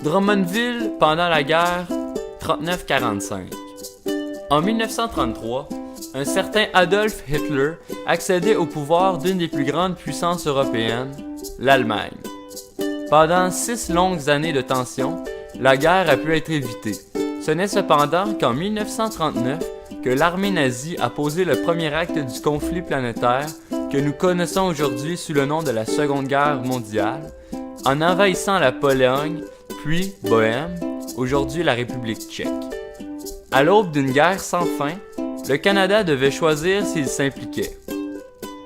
Drummondville pendant la guerre 39-45. En 1933, un certain Adolf Hitler accédait au pouvoir d'une des plus grandes puissances européennes, l'Allemagne. Pendant 6 longues années de tension, la guerre a pu être évitée. Ce n'est cependant qu'en 1939 que l'armée nazie a posé le premier acte du conflit planétaire que nous connaissons aujourd'hui sous le nom de la Seconde Guerre mondiale, en envahissant la Pologne, puis Bohême, aujourd'hui la République tchèque. À l'aube d'une guerre sans fin, le Canada devait choisir s'il s'impliquait.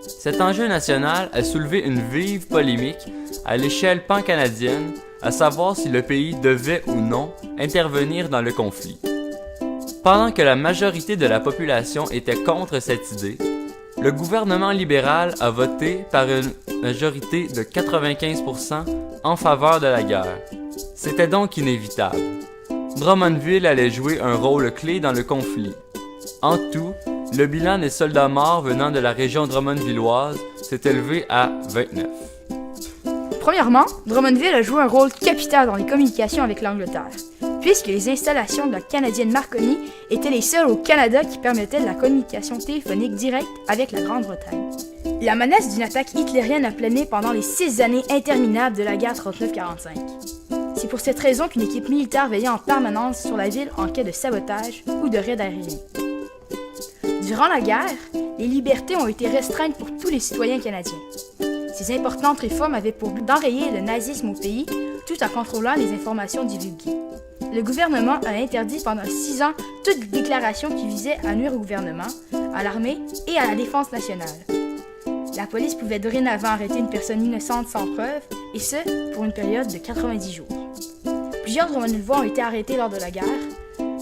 Cet enjeu national a soulevé une vive polémique à l'échelle pan-canadienne, à savoir si le pays devait ou non intervenir dans le conflit. Pendant que la majorité de la population était contre cette idée, le gouvernement libéral a voté par une majorité de 95% en faveur de la guerre. C'était donc inévitable. Drummondville allait jouer un rôle clé dans le conflit. En tout, le bilan des soldats morts venant de la région drummondvilloise s'est élevé à 29. Premièrement, Drummondville a joué un rôle capital dans les communications avec l'Angleterre, puisque les installations de la Canadienne Marconi étaient les seules au Canada qui permettaient de la communication téléphonique directe avec la Grande-Bretagne. La menace d'une attaque hitlérienne a plané pendant les 6 années interminables de la guerre 39-45. C'est pour cette raison qu'une équipe militaire veillait en permanence sur la ville en cas de sabotage ou de raid aérien. Durant la guerre, les libertés ont été restreintes pour tous les citoyens canadiens. Ces importantes réformes avaient pour but d'enrayer le nazisme au pays tout en contrôlant les informations divulguées. Le gouvernement a interdit pendant 6 ans toute déclaration qui visait à nuire au gouvernement, à l'armée et à la défense nationale. La police pouvait dorénavant arrêter une personne innocente sans preuve, et ce, pour une période de 90 jours. Plusieurs Drummondvillois ont été arrêtés lors de la guerre,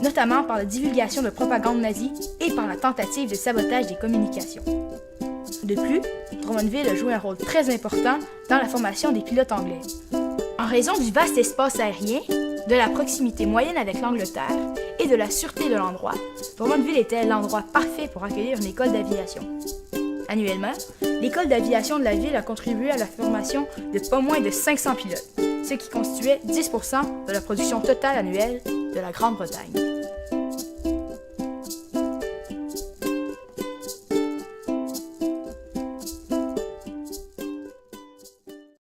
notamment par la divulgation de propagande nazie et par la tentative de sabotage des communications. De plus, Drummondville a joué un rôle très important dans la formation des pilotes anglais. En raison du vaste espace aérien, de la proximité moyenne avec l'Angleterre et de la sûreté de l'endroit, Drummondville était l'endroit parfait pour accueillir une école d'aviation. Annuellement, l'école d'aviation de la ville a contribué à la formation de pas moins de 500 pilotes, ce qui constituait 10% de la production totale annuelle de la Grande-Bretagne.